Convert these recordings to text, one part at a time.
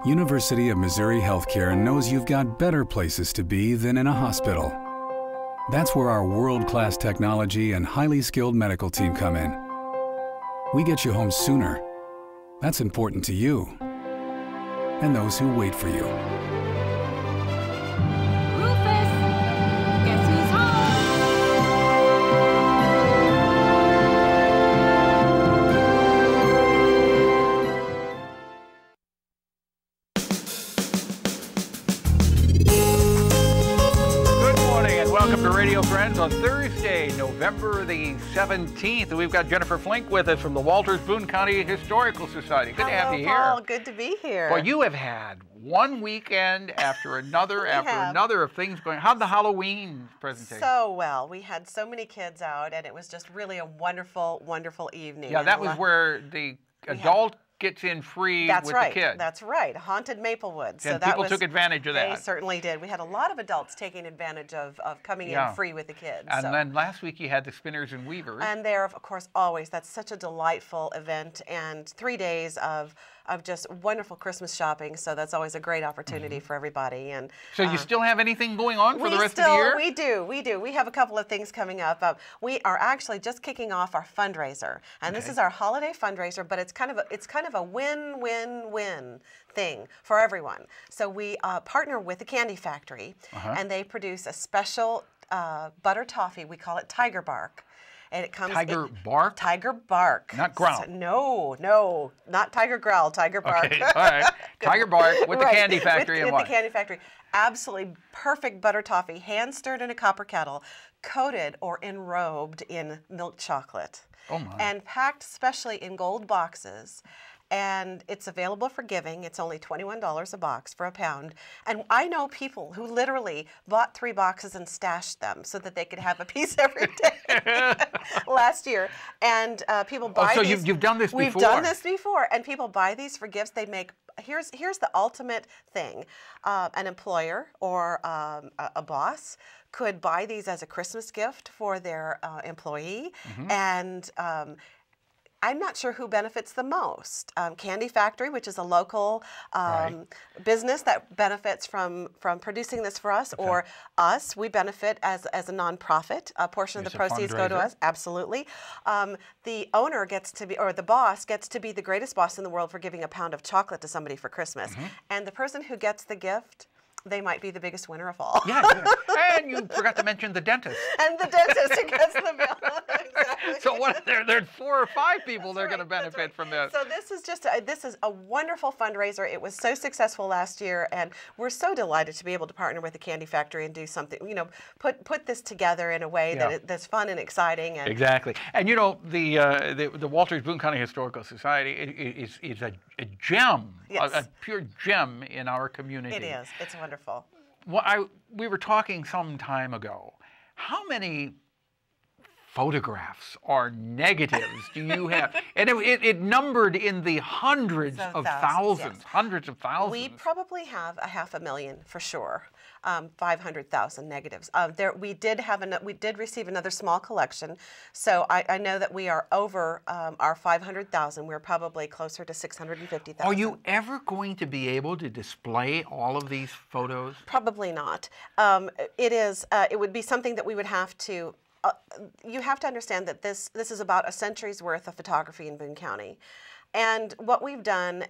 University of Missouri Healthcare knows you've got better places to be than in a hospital. That's where our world-class technology and highly skilled medical team come in. We get you home sooner. That's important to you and those who wait for you. Rufus, guess who's home? Good morning and welcome to Radio Friends on Thursday, November the 17th. We've got Jennifer Flink with us from the Walters Boone County Historical Society. Good to have you here. Paul. Good to be here. Well, you have had one weekend after another of things going. How'd the Halloween presentation? So well. We had so many kids out, and it was just really a wonderful, wonderful evening. Yeah, and that was where the adult gets in free with the kids. That's right. Haunted Maplewood. So and people took advantage of that. They certainly did. We had a lot of adults taking advantage of coming in free with the kids. And then last week you had the Spinners and Weavers. And they're, of course, always. That's such a delightful event, and 3 days of just wonderful Christmas shopping. So that's always a great opportunity for everybody. And so you still have anything going on for the rest of the year? We do. We have a couple of things coming up. We are actually just kicking off our fundraiser, and this is our holiday fundraiser. But it's kind of a win-win-win thing for everyone. So we partner with the Candy Factory, and they produce a special butter toffee. We call it Tiger Bark. And it comes Tiger Bark? Tiger Bark. Not growl. No, not Tiger Growl, Tiger Bark. Okay, all right. Tiger Bark with the Candy Factory and what? With the Candy Factory. Absolutely perfect butter toffee, hand stirred in a copper kettle, coated or enrobed in milk chocolate. Oh my. And packed specially in gold boxes. And it's available for giving. It's only $21 a box for a pound. And I know people who literally bought 3 boxes and stashed them so that they could have a piece every day last year. And people buy these. So you've done this before? We've done this before. And people buy these for gifts. They make, here's the ultimate thing. An employer or a boss could buy these as a Christmas gift for their employee. And I'm not sure who benefits the most. Candy Factory, which is a local business that benefits from producing this for us, or us. We benefit as a nonprofit. A portion of the proceeds go to us. Absolutely. The owner gets to be, or the boss gets to be the greatest boss in the world for giving a pound of chocolate to somebody for Christmas. And the person who gets the gift, they might be the biggest winner of all. Yeah, and you forgot to mention the dentist. And the dentist who gets the bill. Exactly. So there's 4 or 5 people that are going to benefit from this. So this is a wonderful fundraiser. It was so successful last year, and we're so delighted to be able to partner with the Candy Factory and do something. You know, put this together in a way that's fun and exciting. And exactly. And you know, the Walters Boone County Historical Society is a gem, a pure gem in our community. It is. It's wonderful. Well, we were talking some time ago. How many photographs or negatives do you have? And it numbered in the hundreds of thousands, hundreds of thousands. We probably have 500,000 for sure. 500,000 negatives. We did receive another small collection, so I know that we are over our 500,000. We're probably closer to 650,000. Are you ever going to be able to display all of these photos? Probably not. It would be something that we would have to. You have to understand that this is about a century's worth of photography in Boone County. And what we've done,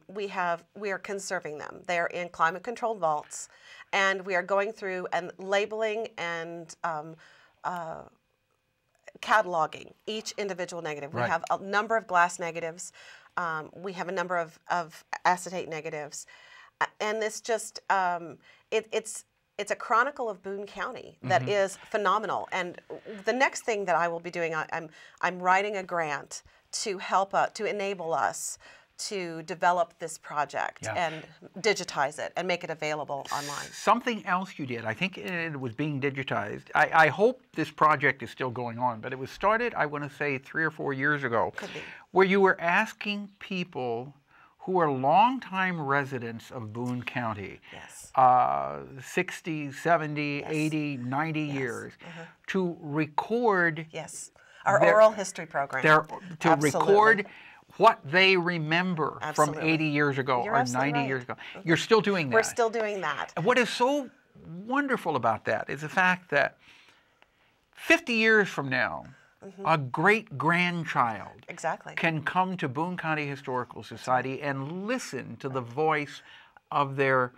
we are conserving them. They're in climate-controlled vaults, and we are going through and labeling and cataloging each individual negative. We have a number of glass negatives. We have a number of acetate negatives, and this just it's a chronicle of Boone County that is phenomenal. And the next thing that I will be doing, I'm writing a grant to help to enable us to develop this project and digitize it and make it available online. Something else you did, I think it was being digitized. I hope this project is still going on, but it was started, I want to say, 3 or 4 years ago, where you were asking people who are longtime residents of Boone County, 60, 70, 80, 90 years, to record our oral history program. To record what they remember Absolutely. from 80 years ago You're or absolutely 90 right. years ago. You're still doing that. We're still doing that. And what is so wonderful about that is the fact that 50 years from now, a great-grandchild Exactly. can come to Boone County Historical Society and listen to the voice of their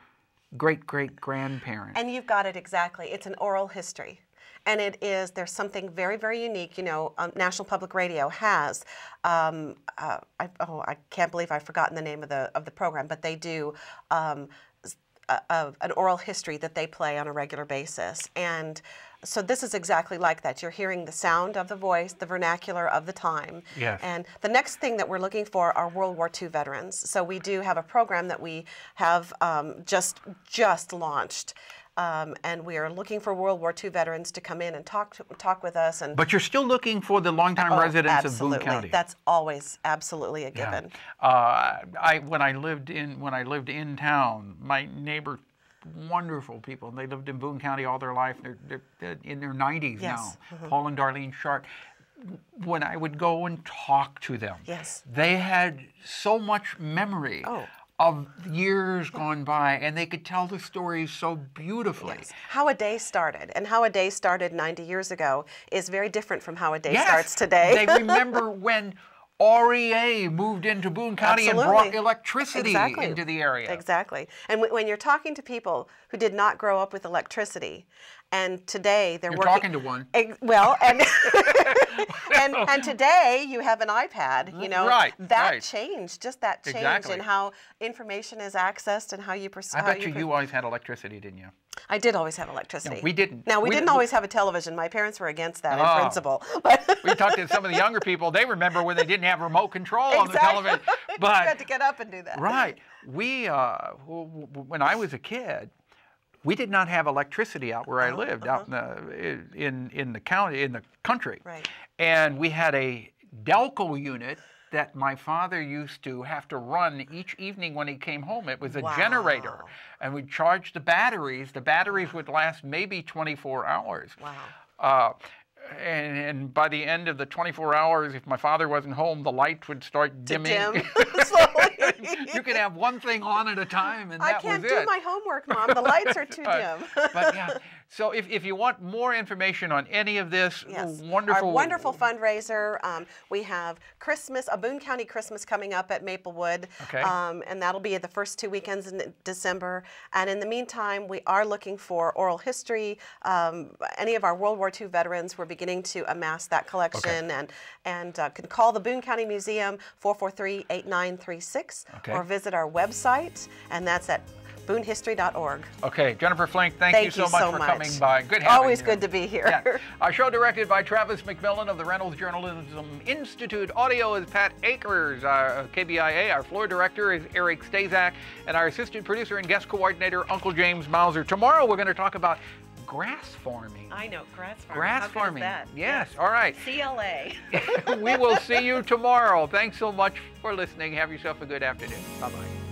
great-great-grandparent. And you've got it exactly. It's an oral history. And there's something very, very unique. You know, National Public Radio has, I can't believe I've forgotten the name of the program, but they do an oral history that they play on a regular basis. And so this is exactly like that. You're hearing the sound of the voice, the vernacular of the time. Yes. And the next thing that we're looking for are World War II veterans. So we do have a program that we have just launched. And we are looking for World War II veterans to come in and talk with us. And But you're still looking for the longtime residents of Boone County. That's always absolutely a given. When I lived in town, my neighbor, wonderful people, and they lived in Boone County all their life. They're in their 90s Yes. now. Paul and Darlene Sharp. When I would go and talk to them, Yes. they had so much memory. Of years gone by, and they could tell the stories so beautifully. Yes. How a day started, and how a day started 90 years ago is very different from how a day starts today. They remember when REA moved into Boone County and brought electricity into the area. Exactly. And when you're talking to people who did not grow up with electricity, and today they're You're working... talking to one. Well, and and today you have an iPad, you know. That changed, just that change in how information is accessed and how you perceive. I bet you always had electricity, didn't you? I did always have electricity. No, we didn't. Now, we didn't always have a television. My parents were against that in principle. But we talked to some of the younger people. They remember when they didn't have remote control on the television. But you had to get up and do that. Right. We, when I was a kid, we did not have electricity out where I lived, out in the county, in the country. Right. And we had a Delco unit that my father used to have to run each evening when he came home. It was a generator, and we'd charge the batteries. The batteries would last maybe 24 hours. Wow. And by the end of the 24 hours, if my father wasn't home, the lights would start dimming. Slowly. You could have one thing on at a time, and that was it. I can't do my homework, Mom. The lights are too dim. But yeah, so if you want more information on any of this, our wonderful fundraiser, we have Christmas, a Boone County Christmas coming up at Maplewood, and that'll be the first 2 weekends in December. And in the meantime, we are looking for oral history. Any of our World War II veterans, we're beginning to amass that collection, and can call the Boone County Museum 443-8936 or visit our website, and that's at boonehistory.org. Okay, Jennifer Flink, thank you so much for coming by. Good having Always you. good to be here. Yeah. Our show directed by Travis McMillan of the Reynolds Journalism Institute. Audio is Pat Akers. KBIA. Our floor director is Eric Stazak. And our assistant producer and guest coordinator, Uncle James Mauser. Tomorrow we're going to talk about grass farming. I know, grass farming. Grass farming. That? Yes, all right. CLA. We will see you tomorrow. Thanks so much for listening. Have yourself a good afternoon. Bye-bye.